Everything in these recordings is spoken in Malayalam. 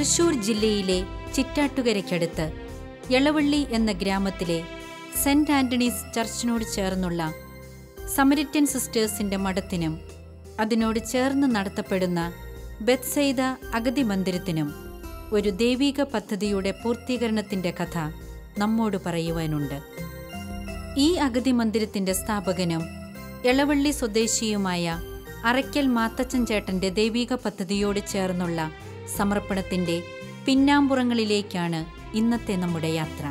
തൃശൂർ ജില്ലയിലെ ചിറ്റാറ്റുകരയ്ക്കടുത്ത് എളവള്ളി എന്ന ഗ്രാമത്തിലെ സെന്റ് ആന്റണീസ് ചർച്ചിനോട് ചേർന്നുള്ള സമരിറ്റൻ സിസ്റ്റേഴ്സിന്റെ മഠത്തിനും അതിനോട് ചേർന്ന് നടത്തപ്പെടുന്ന ബെത്സൈദ അഗതി മന്ദിരത്തിനും ഒരു ദൈവിക പദ്ധതിയുടെ പൂർത്തീകരണത്തിന്റെ കഥ നമ്മോട് പറയുവാനുണ്ട്. ഈ അഗതി മന്ദിരത്തിന്റെ സ്ഥാപകനും എളവള്ളി സ്വദേശിയുമായ അറയ്ക്കൽ മാത്തച്ചൻ ചേട്ടന്റെ ദൈവിക പദ്ധതിയോട് ചേർന്നുള്ള സമർപ്പണത്തിന്റെ പിന്നാമ്പുറങ്ങളിലേക്കാണ് ഇന്നത്തെ നമ്മുടെ യാത്ര.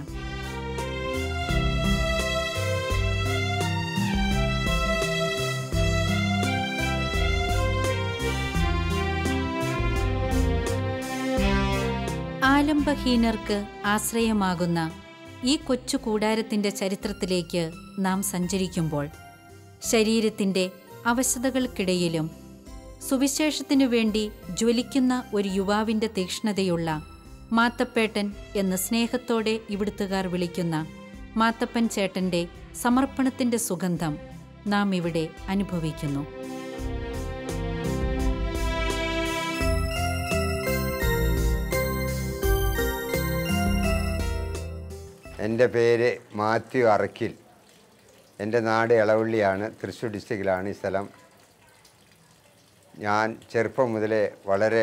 ആലംബഹീനർക്ക് ആശ്രയമാകുന്ന ഈ കൊച്ചു കൂടാരത്തിന്റെ ചരിത്രത്തിലേക്ക് നാം സഞ്ചരിക്കുമ്പോൾ ശരീരത്തിന്റെ അവശതകൾക്കിടയിലും സുവിശേഷത്തിനു വേണ്ടി ജ്വലിക്കുന്ന ഒരു യുവാവിന്റെ തീക്ഷ്ണതയുള്ള മാത്തപ്പേട്ടൻ എന്ന സ്നേഹത്തോടെ ഇവിടുത്തുകാർ വിളിക്കുന്ന മാത്തപ്പൻ ചേട്ടന്റെ സമർപ്പണത്തിന്റെ സുഗന്ധം നാം ഇവിടെ അനുഭവിക്കുന്നു. എൻ്റെ പേര് മാത്യു അറക്കിൽ. എൻ്റെ നാട് എളവള്ളിയാണ്, തൃശ്ശൂർ ഡിസ്ട്രിക്റ്റിലാണ് ഈ സ്ഥലം. ഞാൻ ചെറുപ്പം മുതലേ വളരെ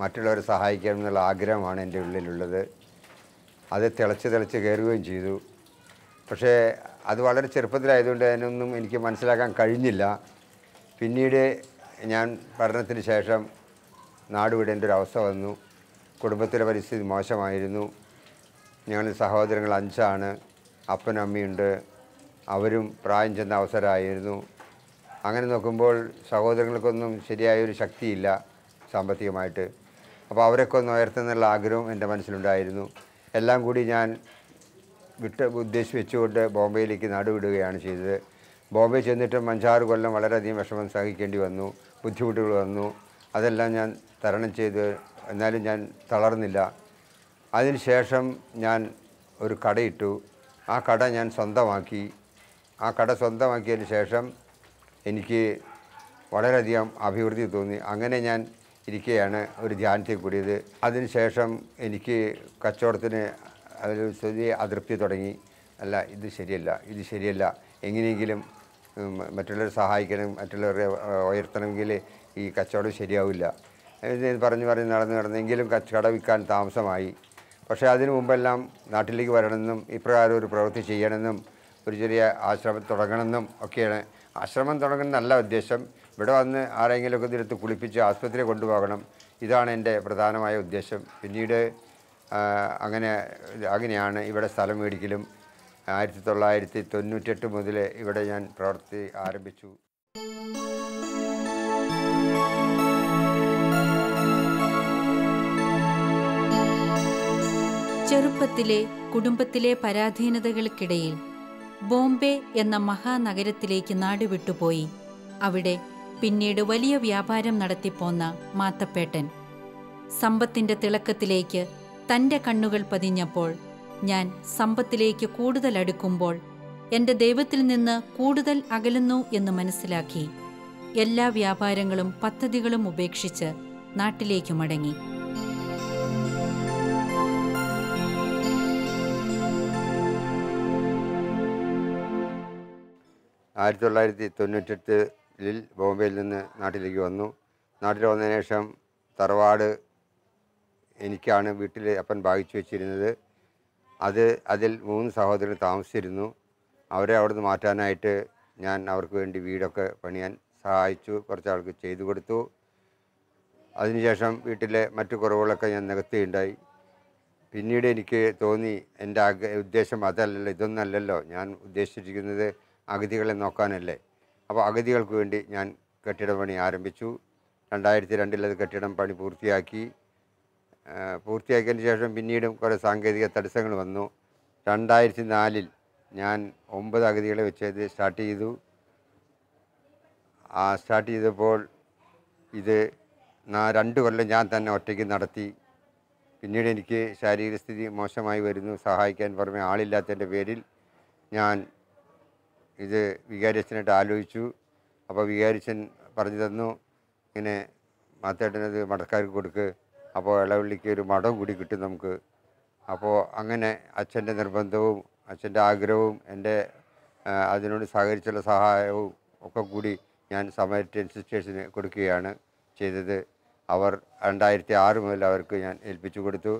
മറ്റുള്ളവരെ സഹായിക്കണം എന്നുള്ള ആഗ്രഹമാണ് എൻ്റെ ഉള്ളിലുള്ളത്. അത് തിളച്ച് കയറുകയും ചെയ്തു. പക്ഷേ അത് വളരെ ചെറുപ്പത്തിലായതുകൊണ്ട് അതിനൊന്നും എനിക്ക് മനസ്സിലാക്കാൻ കഴിഞ്ഞില്ല. പിന്നീട് ഞാൻ പഠനത്തിന് ശേഷം നാട് വിടേണ്ട ഒരു അവസ്ഥ വന്നു. കുടുംബത്തിലെ പരിസ്ഥിതി മോശമായിരുന്നു. ഞങ്ങൾ സഹോദരങ്ങൾ 5 അപ്പനും അമ്മയുണ്ട്. അവരും പ്രായം ചെന്ന അവസരമായിരുന്നു. അങ്ങനെ നോക്കുമ്പോൾ സഹോദരങ്ങൾക്കൊന്നും ശരിയായൊരു ശക്തിയില്ല സാമ്പത്തികമായിട്ട്. അപ്പോൾ അവരൊക്കെ ഒന്ന് ഉയർത്തുന്നുള്ള ആഗ്രഹം എൻ്റെ മനസ്സിലുണ്ടായിരുന്നു. എല്ലാം കൂടി ഞാൻ ഉദ്ദേശിച്ച് വെച്ചുകൊണ്ട് ബോംബെയിലേക്ക് നാടുവിടുകയാണ് ചെയ്തത്. ബോംബെ ചെന്നിട്ടും 5-6 കൊല്ലം വളരെയധികം വിഷമം സഹിക്കേണ്ടി വന്നു, ബുദ്ധിമുട്ടുകൾ വന്നു. അതെല്ലാം ഞാൻ തരണം ചെയ്ത്, എന്നാലും ഞാൻ തളർന്നില്ല. അതിനുശേഷം ഞാൻ ഒരു കടയിട്ടു. ആ കട ഞാൻ സ്വന്തമാക്കി. ആ കട സ്വന്തമാക്കിയതിന് ശേഷം എനിക്ക് വളരെയധികം അഭിവൃദ്ധി തോന്നി. അങ്ങനെ ഞാൻ ഇരിക്കുകയാണ് ഒരു ധ്യാനത്തിൽ കൂടിയത്. അതിനുശേഷം എനിക്ക് കച്ചവടത്തിന് ഒരു ചെറിയ അതൃപ്തി തുടങ്ങി. അല്ല, ഇത് ശരിയല്ല, എങ്ങനെയെങ്കിലും മറ്റുള്ളവരെ സഹായിക്കണം, മറ്റുള്ളവരെ ഉയർത്തണമെങ്കിൽ ഈ കച്ചവടം ശരിയാവില്ല പറഞ്ഞ് നടന്നെങ്കിലും കട വിൽക്കാൻ താമസമായി. പക്ഷേ അതിനു മുമ്പെല്ലാം നാട്ടിലേക്ക് വരണമെന്നും ഇപ്രകാരം ഒരു പ്രവൃത്തി ചെയ്യണമെന്നും ഒരു ചെറിയ ആശ്രമം തുടങ്ങണമെന്നും ഒക്കെയാണ്. ആശ്രമം തുടങ്ങുന്ന നല്ല ഉദ്ദേശം. ഇവിടെ വന്ന് ആരെങ്കിലുമൊക്കെ ഇതിലെടുത്ത് കുളിപ്പിച്ച് ആസ്പത്രിയിൽ കൊണ്ടുപോകണം. ഇതാണ് എൻ്റെ പ്രധാനമായ ഉദ്ദേശം. പിന്നീട് അങ്ങനെയാണ് ഇവിടെ സ്ഥലം മേടിക്കലും. 1998 മുതൽ ഇവിടെ ഞാൻ പ്രവൃത്തി ആരംഭിച്ചു. ചെറുപ്പത്തിലെ കുടുംബത്തിലെ പരാധീനതകൾക്കിടയിൽ ബോംബെ എന്ന മഹാനഗരത്തിലേക്ക് നാടുവിട്ടുപോയി അവിടെ പിന്നീട് വലിയ വ്യാപാരം നടത്തിപ്പോന്ന മാത്തപ്പേട്ടൻ സമ്പത്തിന്റെ തിളക്കത്തിലേക്ക് തൻ്റെ കണ്ണുകൾ പതിഞ്ഞപ്പോൾ, ഞാൻ സമ്പത്തിലേക്ക് കൂടുതൽ അടുക്കുമ്പോൾ എൻ്റെ ദൈവത്തിൽ നിന്ന് കൂടുതൽ അകലുന്നു എന്ന് മനസ്സിലാക്കി എല്ലാ വ്യാപാരങ്ങളും പദ്ധതികളും ഉപേക്ഷിച്ച് നാട്ടിലേക്ക് മടങ്ങി. ആയിരത്തി 1998 ബോംബെയിൽ നിന്ന് നാട്ടിലേക്ക് വന്നു. നാട്ടിൽ വന്നതിന് ശേഷം തറവാട് എനിക്കാണ് വീട്ടിൽ അപ്പൻ ഭാഗിച്ചു വെച്ചിരുന്നത്. അതിൽ 3 സഹോദരങ്ങൾ താമസിച്ചിരുന്നു. അവരെ അവിടുന്ന് മാറ്റാനായിട്ട് ഞാൻ അവർക്ക് വേണ്ടി വീടൊക്കെ പണിയാൻ സഹായിച്ചു, കുറച്ച് ആൾക്ക് ചെയ്തു കൊടുത്തു. അതിനുശേഷം വീട്ടിലെ മറ്റു കുറവുകളൊക്കെ ഞാൻ നികത്തുകയുണ്ടായി. പിന്നീട് എനിക്ക് തോന്നി, എൻ്റെ ഉദ്ദേശം അതല്ലല്ലോ, ഇതൊന്നല്ലല്ലോ, ഞാൻ ഉദ്ദേശിച്ചിരിക്കുന്നത് അഗതികളെ നോക്കാനല്ലേ. അപ്പോൾ അഗതികൾക്ക് വേണ്ടി ഞാൻ കെട്ടിട പണി ആരംഭിച്ചു. 2002 അത് കെട്ടിടം പണി പൂർത്തിയാക്കിയതിന് ശേഷം പിന്നീടും കുറേ സാങ്കേതിക തടസ്സങ്ങൾ വന്നു. 2004 ഞാൻ 9 അഗതികളെ വെച്ച് ഇത് സ്റ്റാർട്ട് ചെയ്തു. സ്റ്റാർട്ട് ചെയ്തപ്പോൾ ഇത് 2 കൊല്ലം ഞാൻ തന്നെ ഒറ്റയ്ക്ക് നടത്തി. പിന്നീട് എനിക്ക് ശാരീരസ്ഥിതി മോശമായി വരുന്നു. സഹായിക്കാൻ പുറമെ ആളില്ലാത്തതിൻ്റെ പേരിൽ ഞാൻ ഇത് വികാരിയച്ഛനായിട്ട് ആലോചിച്ചു. അപ്പോൾ വികാരിയച്ഛൻ പറഞ്ഞു തന്നു, ഇങ്ങനെ മാത്തേട്ടനത് മഠക്കാർക്ക് കൊടുക്ക്, അപ്പോൾ ഇളവള്ളിക്ക് ഒരു മഠം കൂടി കിട്ടും നമുക്ക്. അപ്പോൾ അങ്ങനെ അച്ഛൻ്റെ നിർബന്ധവും അച്ഛൻ്റെ ആഗ്രഹവും എൻ്റെ അതിനോട് സഹകരിച്ചുള്ള സഹായവും ഒക്കെ കൂടി ഞാൻ സമരിറ്റൻ സിസ്റ്റേഴ്സിന് കൊടുക്കുകയാണ് ചെയ്തത്. അവർ 2006 മുതൽ അവർക്ക് ഞാൻ ഏൽപ്പിച്ചു കൊടുത്തു.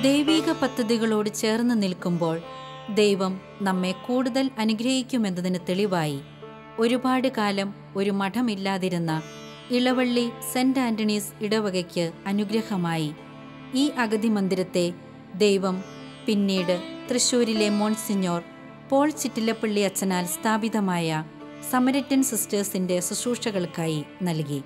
ദൈവിക പദ്ധതികളോട് ചേർന്ന് നിൽക്കുമ്പോൾ ദൈവം നമ്മെ കൂടുതൽ അനുഗ്രഹിക്കുമെന്നതിന് തെളിവായി ഒരുപാട് കാലം ഒരു മഠമില്ലാതിരുന്ന ഇളവള്ളി സെന്റ് ആന്റണീസ് ഇടവകയ്ക്ക് അനുഗ്രഹമായി ഈ അഗതി മന്ദിരത്തെ ദൈവം പിന്നീട് തൃശ്ശൂരിലെ മോൺസിഞ്ഞോർ പോൾ ചിറ്റിലപ്പള്ളി അച്ഛനാൽ സ്ഥാപിതമായ സമരിറ്റൻ സിസ്റ്റേഴ്സിന്റെ ശുശ്രൂഷകൾക്കായി നൽകി.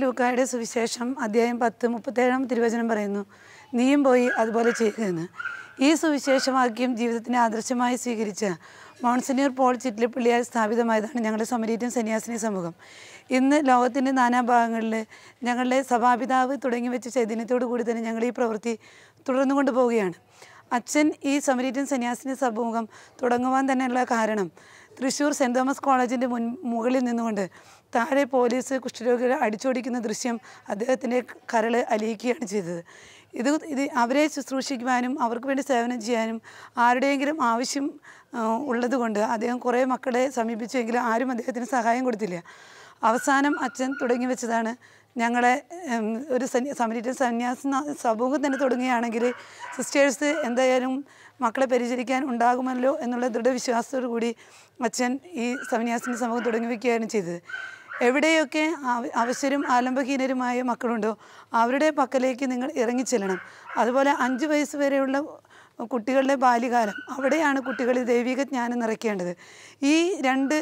ലൂക്കായുടെ സുവിശേഷം അധ്യായം 10:37 തിരുവചനം പറയുന്നു, നീയും പോയി അതുപോലെ ചെയ്യുകയെന്ന്. ഈ സുവിശേഷവാക്യം ജീവിതത്തിന് ആദർശമായി സ്വീകരിച്ച മോൺസിഞ്ഞോർ പോൾ ചിറ്റിലപ്പള്ളിയാൽ സ്ഥാപിതമായതാണ് ഞങ്ങളുടെ സമരീറ്റൻ സന്യാസിനി സമൂഹം. ഇന്ന് ലോകത്തിൻ്റെ നാനാഭാഗങ്ങളിൽ ഞങ്ങളുടെ സഭാപിതാവ് തുടങ്ങി വെച്ച ചൈതന്യത്തോടു കൂടി തന്നെ ഞങ്ങൾ ഈ പ്രവൃത്തി തുടർന്നു കൊണ്ടുപോവുകയാണ്. അച്ഛൻ ഈ സമരീറ്റൻ സന്യാസിനി സമൂഹം തുടങ്ങുവാൻ തന്നെയുള്ള കാരണം തൃശ്ശൂർ സെൻറ് തോമസ് കോളേജിൻ്റെ മുകളിൽ നിന്നുകൊണ്ട് താഴെ പോലീസ് കുഷ്ഠരോഗികളെ അടിച്ചോടിക്കുന്ന ദൃശ്യം അദ്ദേഹത്തിൻ്റെ കരൾ അലിയിക്കുകയാണ് ചെയ്തത്. ഇത് അവരെ ശുശ്രൂഷിക്കുവാനും അവർക്ക് വേണ്ടി സേവനം ചെയ്യാനും ആരുടെയെങ്കിലും ആവശ്യം ഉള്ളതുകൊണ്ട് അദ്ദേഹം കുറേ മക്കളെ സമീപിച്ചുവെങ്കിലും ആരും അദ്ദേഹത്തിന് സഹായം കൊടുത്തില്ല. അവസാനം അച്ഛൻ തുടങ്ങി വെച്ചതാണ് ഞങ്ങളെ ഒരു സമരീറ്റൻ സന്യാസ സമൂഹം തന്നെ തുടങ്ങുകയാണെങ്കിൽ സിസ്റ്റേഴ്സ് എന്തായാലും മക്കളെ പരിചരിക്കാൻ ഉണ്ടാകുമല്ലോ എന്നുള്ള ദൃഢവിശ്വാസത്തോടു കൂടി അച്ഛൻ ഈ സന്യാസിനി സമൂഹം തുടങ്ങി വയ്ക്കുകയാണ് ചെയ്തത്. എവിടെയൊക്കെ അവശരും ആലംബഹീനരുമായ മക്കളുണ്ടോ അവരുടെ പക്കലേക്ക് നിങ്ങൾ ഇറങ്ങിച്ചെല്ലണം. അതുപോലെ 5 വയസ്സ് വരെയുള്ള കുട്ടികളുടെ ബാല്യകാലം, അവിടെയാണ് കുട്ടികളിൽ ദൈവിക ജ്ഞാനം നിറയ്ക്കേണ്ടത്. ഈ 2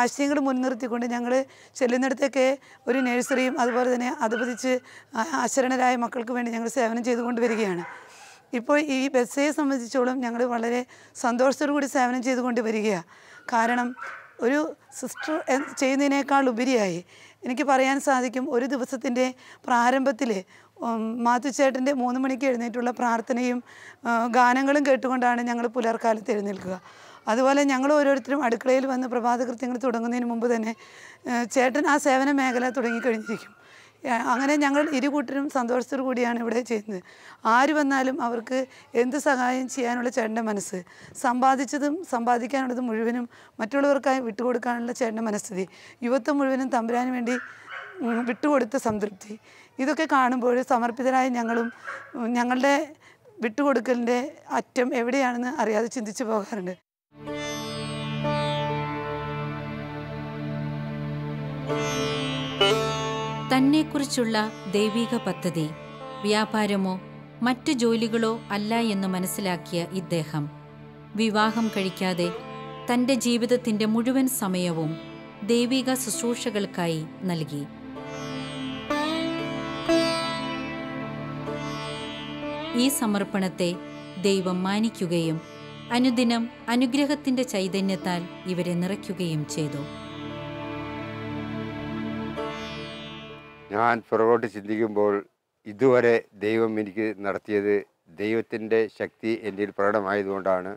ആശയങ്ങൾ മുൻനിർത്തിക്കൊണ്ട് ഞങ്ങൾ ചെല്ലുന്നിടത്തൊക്കെ ഒരു നഴ്സറിയും അതുപോലെ തന്നെ അതുപതിച്ച് അശരണരായ മക്കൾക്ക് വേണ്ടി ഞങ്ങൾ സേവനം ചെയ്തുകൊണ്ട് വരികയാണ്. ഇപ്പോൾ ഈ ബെസ്സയെ സംബന്ധിച്ചോളം ഞങ്ങൾ വളരെ സന്തോഷത്തോടു കൂടി സേവനം ചെയ്തുകൊണ്ട് വരികയാണ്. കാരണം ഒരു സിസ്റ്റർ ചെയ്യുന്നതിനേക്കാൾ ഉപരിയായി എനിക്ക് പറയാൻ സാധിക്കും, ഒരു ദിവസത്തിൻ്റെ പ്രാരംഭത്തിൽ മാത്തുച്ചേട്ടൻ്റെ 3 മണിക്ക് എഴുന്നേറ്റുള്ള പ്രാർത്ഥനയും ഗാനങ്ങളും കേട്ടുകൊണ്ടാണ് ഞങ്ങൾ പുലർക്കാലത്ത് എഴുന്നേൽക്കുക. അതുപോലെ ഞങ്ങൾ ഓരോരുത്തരും അടുക്കളയിൽ വന്ന് പ്രഭാത കൃത്യങ്ങൾ തുടങ്ങുന്നതിന് മുമ്പ് തന്നെ ചേട്ടൻ ആ സേവന മേഖല തുടങ്ങിക്കഴിഞ്ഞിരിക്കും. അങ്ങനെ ഞങ്ങൾ ഇരുകൂട്ടരും സന്തോഷത്തോടു കൂടിയാണ് ഇവിടെ ചെയ്യുന്നത്. ആര് വന്നാലും അവർക്ക് എന്ത് സഹായം ചെയ്യാനുള്ള ചേട്ടൻ്റെ മനസ്സ്, സമ്പാദിച്ചതും സമ്പാദിക്കാനുള്ളതും മുഴുവനും മറ്റുള്ളവർക്കായി വിട്ടുകൊടുക്കാനുള്ള ചേട്ടൻ്റെ മനസ്ഥിതി, യുവത്വം മുഴുവനും തമ്പുരാന് വേണ്ടി വിട്ടുകൊടുത്ത സംതൃപ്തി, ഇതൊക്കെ കാണുമ്പോൾ സമർപ്പിതരായ ഞങ്ങളും ഞങ്ങളുടെ വിട്ടുകൊടുക്കലിൻ്റെ അറ്റം എവിടെയാണെന്ന് അറിയാതെ ചിന്തിച്ചു പോകാറുണ്ട്. തന്നെക്കുറിച്ചുള്ള ദൈവിക പദ്ധതി വ്യാപാരമോ മറ്റു ജോലികളോ അല്ല എന്ന് മനസ്സിലാക്കിയ ഇദ്ദേഹം വിവാഹം കഴിക്കാതെ തൻ്റെ ജീവിതത്തിൻ്റെ മുഴുവൻ സമയവും ദൈവിക ശുശ്രൂഷകൾക്കായി നൽകി. ഈ സമർപ്പണത്തെ ദൈവം മാനിക്കുകയും അനുദിനം അനുഗ്രഹത്തിൻ്റെ ചൈതന്യത്താൽ ഇവരെ നിറയ്ക്കുകയും ചെയ്തു. ഞാൻ പുറകോട്ട് ചിന്തിക്കുമ്പോൾ ഇതുവരെ ദൈവം എനിക്ക് നടത്തിയത് ദൈവത്തിൻ്റെ ശക്തി എന്നിൽ പ്രകടമായതുകൊണ്ടാണ്.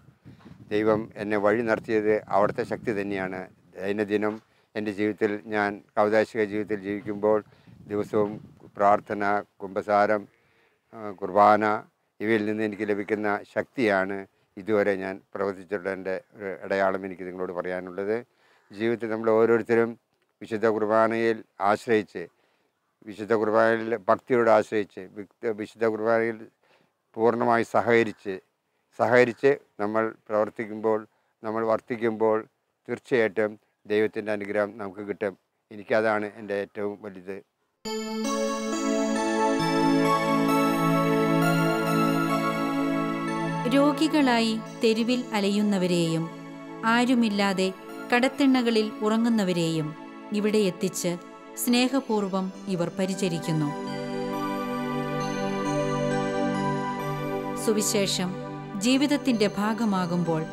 ദൈവം എന്നെ വഴി നടത്തിയത് അവിടുത്തെ ശക്തി തന്നെയാണ്. ദൈനംദിനം എൻ്റെ ജീവിതത്തിൽ, ഞാൻ കൗദാശിക ജീവിതത്തിൽ ജീവിക്കുമ്പോൾ ദിവസവും പ്രാർത്ഥന, കുമ്പസാരം, കുർബാന ഇവയിൽ നിന്ന് എനിക്ക് ലഭിക്കുന്ന ശക്തിയാണ് ഇതുവരെ ഞാൻ പ്രവർത്തിച്ചിട്ടുള്ളതിൻ്റെ ഒരു അടയാളം എനിക്ക് നിങ്ങളോട് പറയാനുള്ളത്. ജീവിതത്തിൽ നമ്മൾ ഓരോരുത്തരും വിശുദ്ധ കുർബാനയിൽ ആശ്രയിച്ച്, വിശുദ്ധ കുർബാനയിൽ ഭക്തിയോട് ആശ്രയിച്ച്, വിശുദ്ധ കുർബാനയിൽ പൂർണ്ണമായി സഹകരിച്ച് നമ്മൾ പ്രവർത്തിക്കുമ്പോൾ, നമ്മൾ വർത്തിക്കുമ്പോൾ തീർച്ചയായിട്ടും ദൈവത്തിൻ്റെ അനുഗ്രഹം നമുക്ക് കിട്ടും. എനിക്കതാണ് എൻ്റെ ഏറ്റവും വലുത്. രോഗികളായി തെരുവിൽ അലയുന്നവരെയും ആരുമില്ലാതെ കടത്തിണ്ണകളിൽ ഉറങ്ങുന്നവരെയും ഇവിടെ എത്തിച്ച് സ്നേഹപൂർവം ഇവർ പരിചരിക്കുന്നു. സുവിശേഷം ജീവിതത്തിൻ്റെ ഭാഗമാകുമ്പോൾ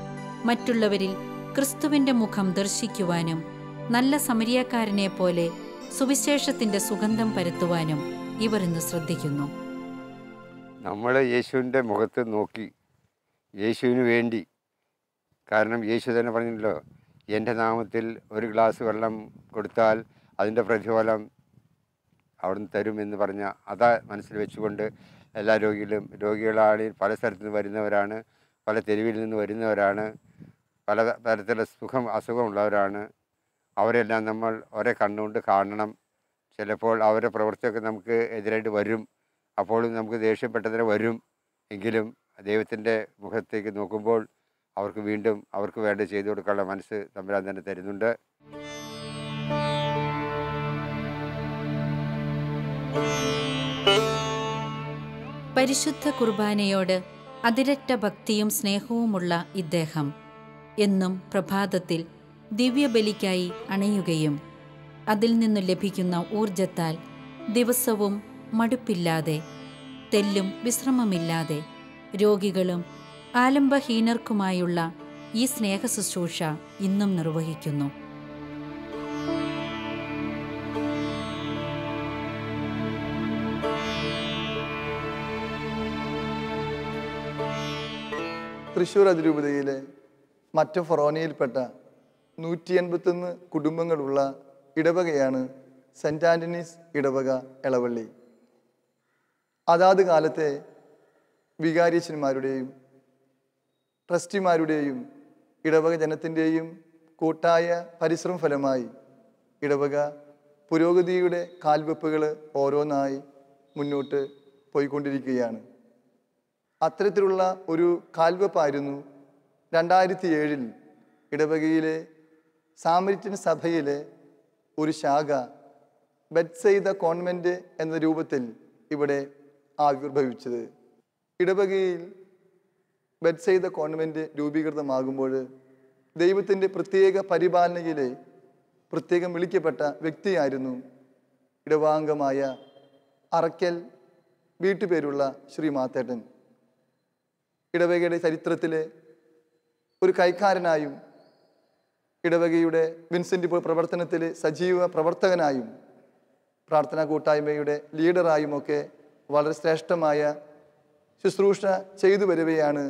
മറ്റുള്ളവരിൽ ക്രിസ്തുവിൻ്റെ മുഖം ദർശിക്കുവാനും നല്ല സമരിയക്കാരനെ പോലെ സുവിശേഷത്തിൻ്റെ സുഗന്ധം പരത്തുവാനും ഇവർ ഇന്ന് ശ്രദ്ധിക്കുന്നു. നമ്മൾ യേശുവിൻ്റെ മുഖത്ത് നോക്കി യേശുവിന് വേണ്ടി, കാരണം യേശു തന്നെ പറഞ്ഞല്ലോ, എൻ്റെ നാമത്തിൽ ഒരു ഗ്ലാസ് വെള്ളം കൊടുത്താൽ അതിൻ്റെ പ്രതിഫലം അവിടുന്ന് തരുമെന്ന് പറഞ്ഞ അതാ മനസ്സിൽ വെച്ചുകൊണ്ട് എല്ലാ രോഗികളാണ് പല സ്ഥലത്തു നിന്ന് വരുന്നവരാണ്, പല തെരുവിൽ നിന്ന് വരുന്നവരാണ്, പല തരത്തിലുള്ള അസുഖമുള്ളവരാണ്. അവരെല്ലാം നമ്മൾ ഒരേ കണ്ണുകൊണ്ട് കാണണം. ചിലപ്പോൾ അവരുടെ പ്രവൃത്തിയൊക്കെ നമുക്ക് എതിരായിട്ട് വരും, അപ്പോഴും നമുക്ക് ദേഷ്യപ്പെട്ടതിന് വരും. എങ്കിലും ദൈവത്തിൻ്റെ മുഖത്തേക്ക് നോക്കുമ്പോൾ അവർക്ക് വീണ്ടും അവർക്ക് വേണ്ട ചെയ്തു കൊടുക്കാനുള്ള മനസ്സ് തമ്പുരാൻ തന്നെ തരുന്നുണ്ട്. പരിശുദ്ധ കുർബാനയോട് അതിരറ്റ ഭക്തിയും സ്നേഹവുമുള്ള ഇദ്ദേഹം എന്നും പ്രഭാതത്തിൽ ദിവ്യബലിക്കായി അണയുകയും അതിൽ നിന്നു ലഭിക്കുന്ന ഊർജത്താൽ ദിവസവും മടുപ്പില്ലാതെ, തെല്ലും വിശ്രമമില്ലാതെ രോഗികളും ആലംബഹീനർക്കുമായുള്ള ഈ സ്നേഹ ശുശ്രൂഷ ഇന്നും നിർവഹിക്കുന്നു. തൃശ്ശൂർ അതിരൂപതയിലെ മറ്റു ഫൊറോനയിൽപ്പെട്ട 181 കുടുംബങ്ങളുള്ള ഇടവകയാണ് സെൻറ്റ് ആൻ്റണീസ് ഇടവക എളവള്ളി. അതാത് കാലത്തെ വികാരിയച്ചന്മാരുടെയും ട്രസ്റ്റിമാരുടെയും ഇടവക ജനത്തിൻ്റെയും കൂട്ടായ പരിശ്രമ ഫലമായി ഇടവക പുരോഗതിയുടെ കാൽവെപ്പുകൾ ഓരോന്നായി മുന്നോട്ട് പോയിക്കൊണ്ടിരിക്കുകയാണ്. അത്തരത്തിലുള്ള ഒരു കാൽവെപ്പായിരുന്നു 2007 ഇടവകയിലെ സാമരിറ്റൻ സഭയിലെ ഒരു ശാഖ ബെത്സൈദ കോൺവെൻറ്റ് എന്ന രൂപത്തിൽ ഇവിടെ ആവിർഭവിച്ചത്. ഇടവകയിൽ ബെത്സൈദ കോൺവെൻറ്റ് രൂപീകൃതമാകുമ്പോൾ ദൈവത്തിൻ്റെ പ്രത്യേക പരിപാലനയിലെ പ്രത്യേകം വിളിക്കപ്പെട്ട വ്യക്തിയായിരുന്നു ഇടവാംഗമായ അറക്കൽ വീട്ടുപേരുള്ള ശ്രീ മാത്തേട്ടൻ. ഇടവകയുടെ ചരിത്രത്തിലെ ഒരു കൈക്കാരനായും ഇടവകയുടെ വിൻസെൻ്റ് പോൾ പ്രവർത്തനത്തിലെ സജീവ പ്രവർത്തകനായും പ്രാർത്ഥനാ കൂട്ടായ്മയുടെ ലീഡറായുമൊക്കെ വളരെ ശ്രേഷ്ഠമായ ശുശ്രൂഷ ചെയ്തു വരവെയാണ്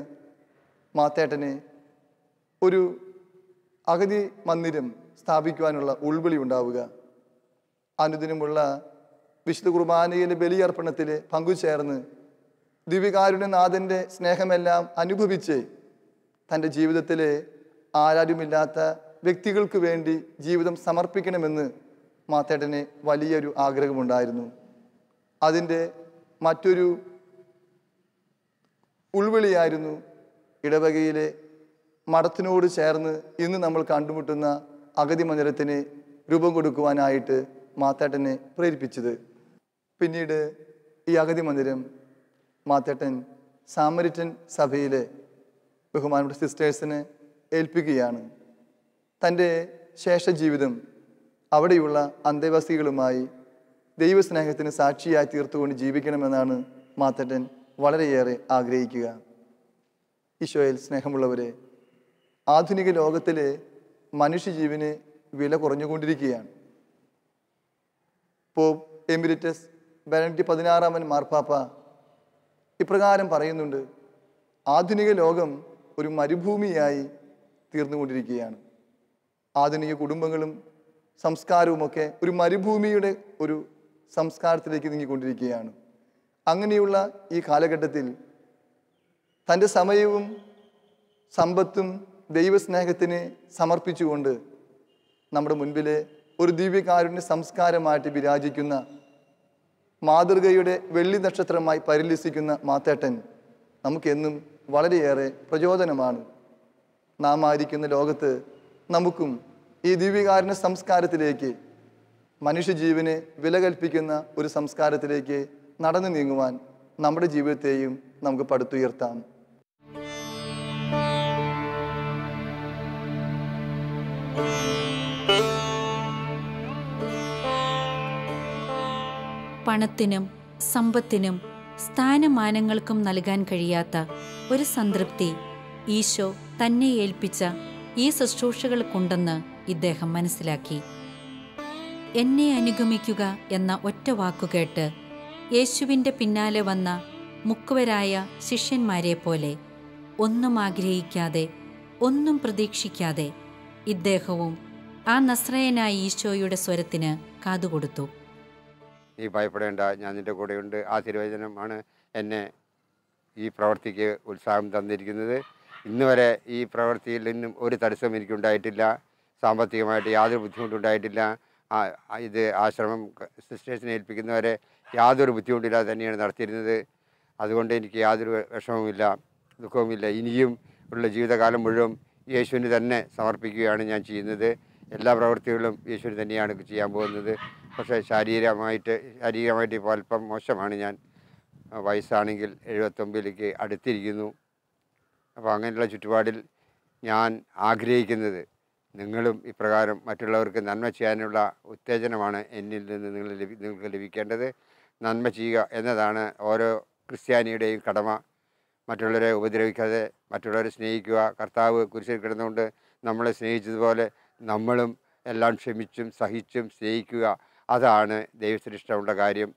മാത്തേട്ടനെ ഒരു അഗതി മന്ദിരം സ്ഥാപിക്കുവാനുള്ള ഉൾവിളി ഉണ്ടാവുക. അനുദിനമുള്ള വിശുദ്ധ കുർബാനയിലെ ബലിയർപ്പണത്തിൽ പങ്കുചേർന്ന് ദിവ്യകാരുണ്യനാഥൻ്റെ സ്നേഹമെല്ലാം അനുഭവിച്ച് തൻ്റെ ജീവിതത്തിലെ ആരാരുമില്ലാത്ത വ്യക്തികൾക്ക് വേണ്ടി ജീവിതം സമർപ്പിക്കണമെന്ന് മാത്തേട്ടന് വലിയൊരു ആഗ്രഹമുണ്ടായിരുന്നു. അതിൻ്റെ മറ്റൊരു ഉൾവിളിയായിരുന്നു ഇടവകയിലെ മഠത്തിനോട് ചേർന്ന് ഇന്ന് നമ്മൾ കണ്ടുമുട്ടുന്ന അഗതി മന്ദിരത്തിന് രൂപം കൊടുക്കുവാനായിട്ട് മാത്തേട്ടനെ പ്രേരിപ്പിച്ചത്. പിന്നീട് ഈ അഗതി മന്ദിരം മാത്തേട്ടൻ സാമരിറ്റൻ സഭയിലെ ബഹുമാനപ്പെട്ട സിസ്റ്റേഴ്സിനെ ഏൽപ്പിക്കുകയാണ്. തൻ്റെ ശേഷജീവിതം അവിടെയുള്ള അന്തേവാസികളുമായി ദൈവസ്നേഹത്തിന് സാക്ഷിയായി തീർത്തുകൊണ്ട് ജീവിക്കണമെന്നാണ് മാത്തേട്ടൻ വളരെയേറെ ആഗ്രഹിക്കുക. ഈശോയിൽ സ്നേഹമുള്ളവരെ, ആധുനിക ലോകത്തിലെ മനുഷ്യജീവന് വില കുറഞ്ഞുകൊണ്ടിരിക്കുകയാണ്. പോപ്പ് എമിരിറ്റസ് ബെനഡിക്ട് 16 മാർപ്പാപ്പ ഇപ്രകാരം പറയുന്നുണ്ട്: ആധുനിക ലോകം ഒരു മരുഭൂമിയായി തീർന്നുകൊണ്ടിരിക്കുകയാണ്. ആധുനിക കുടുംബങ്ങളും സംസ്കാരവുമൊക്കെ ഒരു മരുഭൂമിയുടെ ഒരു സംസ്കാരത്തിലേക്ക് നീങ്ങിക്കൊണ്ടിരിക്കുകയാണ്. അങ്ങനെയുള്ള ഈ കാലഘട്ടത്തിൽ തൻ്റെ സമയവും സമ്പത്തും ദൈവസ്നേഹത്തിന് സമർപ്പിച്ചുകൊണ്ട് നമ്മുടെ മുൻപിലെ ഒരു ദിവ്യകാരുണ്യ സംസ്കാരമായിട്ട് വിരാജിക്കുന്ന മാതൃകയുടെ വെള്ളി നക്ഷത്രമായി പരിലസിക്കുന്ന മാത്തേട്ടൻ നമുക്കെന്നും വളരെയേറെ പ്രചോദനമാണ്. നാം ആയിരിക്കുന്ന ലോകത്ത് നമുക്കും ഈ ദിവ്യകാരുണ്യ സംസ്കാരത്തിലേക്ക്, മനുഷ്യജീവനെ വില കൽപ്പിക്കുന്ന ഒരു സംസ്കാരത്തിലേക്ക് നടന്നു നീങ്ങുവാൻ നമ്മുടെ ജീവിതത്തെയും നമുക്ക് പടുത്തുയർത്താം. പണത്തിനും സമ്പത്തിനും സ്ഥാനമാനങ്ങൾക്കും നൽകാൻ കഴിയാത്ത ഒരു സംതൃപ്തി ഈശോ തന്നെ ഏൽപ്പിച്ച ഈ ശുശ്രൂഷകൾക്കുണ്ടെന്ന് ഇദ്ദേഹം മനസ്സിലാക്കി. എന്നെ അനുഗമിക്കുക എന്ന ഒറ്റ വാക്കുകേട്ട് യേശുവിൻ്റെ പിന്നാലെ വന്ന മുക്കുവരായ ശിഷ്യന്മാരെ പോലെ ഒന്നും ആഗ്രഹിക്കാതെ, ഒന്നും പ്രതീക്ഷിക്കാതെ ഇദ്ദേഹവും ആ നസ്രയനായ ഈശോയുടെ സ്വരത്തിന് കാതുകൊടുത്തു. നീ ഭയപ്പെടേണ്ട, ഞാൻ നിൻ്റെ കൂടെയുണ്ട്. ആ തിരുവചനമാണ് എന്നെ ഈ പ്രവൃത്തിക്ക് ഉത്സാഹം തന്നിരിക്കുന്നത്. ഇന്ന് വരെ ഈ പ്രവൃത്തിയിൽ നിന്നും ഒരു തടസ്സം എനിക്കുണ്ടായിട്ടില്ല. സാമ്പത്തികമായിട്ട് യാതൊരു ബുദ്ധിമുട്ടുണ്ടായിട്ടില്ല. ഇത് ആശ്രമം സിസ്റ്റേഴ്സിനെ ഏൽപ്പിക്കുന്നവരെ യാതൊരു ബുദ്ധിമുട്ടില്ലാതെ തന്നെയാണ് നടത്തിയിരുന്നത്. അതുകൊണ്ട് എനിക്ക് യാതൊരു വിഷമവുമില്ല, ദുഃഖവുമില്ല. ഇനിയും ഉള്ള ജീവിതകാലം മുഴുവൻ യേശുവിന് തന്നെ സമർപ്പിക്കുകയാണ് ഞാൻ ചെയ്യുന്നത്. എല്ലാ പ്രവൃത്തികളും യേശുവിന് തന്നെയാണ് ചെയ്യാൻ പോകുന്നത്. പക്ഷേ ശാരീരികമായിട്ട് ഇപ്പോൾ അല്പം മോശമാണ്. ഞാൻ വയസ്സാണെങ്കിൽ 79ലേക്ക് അടുത്തിരിക്കുന്നു. അപ്പോൾ അങ്ങനെയുള്ള ചുറ്റുപാടിൽ ഞാൻ ആഗ്രഹിക്കുന്നത് നിങ്ങളും ഇപ്രകാരം മറ്റുള്ളവർക്ക് നന്മ ചെയ്യാനുള്ള ഉത്തേജനമാണ് എന്നിൽ നിന്ന് നിങ്ങൾക്ക് ലഭിക്കേണ്ടത്. നന്മ ചെയ്യുക എന്നതാണ് ഓരോ ക്രിസ്ത്യാനിയുടെയും കടമ. മറ്റുള്ളവരെ ഉപദ്രവിക്കാതെ മറ്റുള്ളവരെ സ്നേഹിക്കുക. കർത്താവ് കുരിശിൽ കിടന്നുകൊണ്ട് നമ്മളെ സ്നേഹിച്ചതുപോലെ നമ്മളും എല്ലാം ക്ഷമിച്ചും സഹിച്ചും സ്നേഹിക്കുക. അതാണ് ദൈവത്തിന് ഇഷ്ടമുള്ള കാര്യം.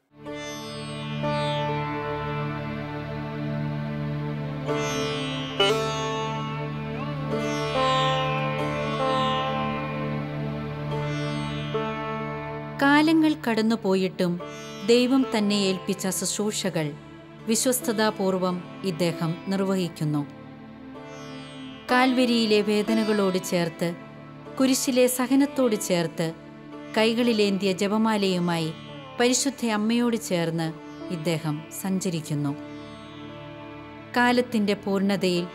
കാലങ്ങൾ കടന്നുപോയിട്ടും ദൈവം തന്നെ ഏൽപ്പിച്ച ശുശ്രൂഷകൾ വിശ്വസ്തതാപൂർവം ഇദ്ദേഹം നിർവഹിക്കുന്നു. കാൽവരിയിലെ വേദനകളോട് ചേർത്ത്, കുരിശിലെ സഹനത്തോട് ചേർത്ത്, കൈകളിലേന്തിയ ജപമാലയുമായി പരിശുദ്ധ അമ്മയോട് ചേർന്ന് ഇദ്ദേഹം സഞ്ചരിക്കുന്നു. കാലത്തിൻ്റെ പൂർണ്ണതയിൽ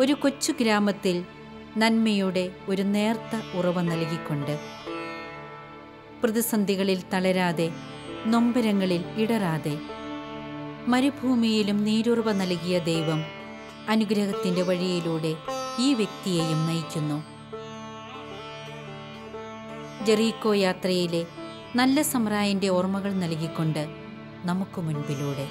ഒരു കൊച്ചു ഗ്രാമത്തിൽ നന്മയുടെ ഒരു നേർത്ത ഉറവ നൽകിക്കൊണ്ട്, പ്രതിസന്ധികളിൽ തളരാതെ, നൊമ്പരങ്ങളിൽ ഇടറാതെ, മരുഭൂമിയിലും നീരുറവ നൽകിയ ദൈവം അനുഗ്രഹത്തിൻ്റെ വഴിയിലൂടെ ഈ വ്യക്തിയെയും നയിക്കുന്നു. ജെറീക്കോ യാത്രയിലെ നല്ല സമറായൻ്റെ ഓർമ്മകൾ നൽകിക്കൊണ്ട് നമുക്ക് മുൻപിലൂടെ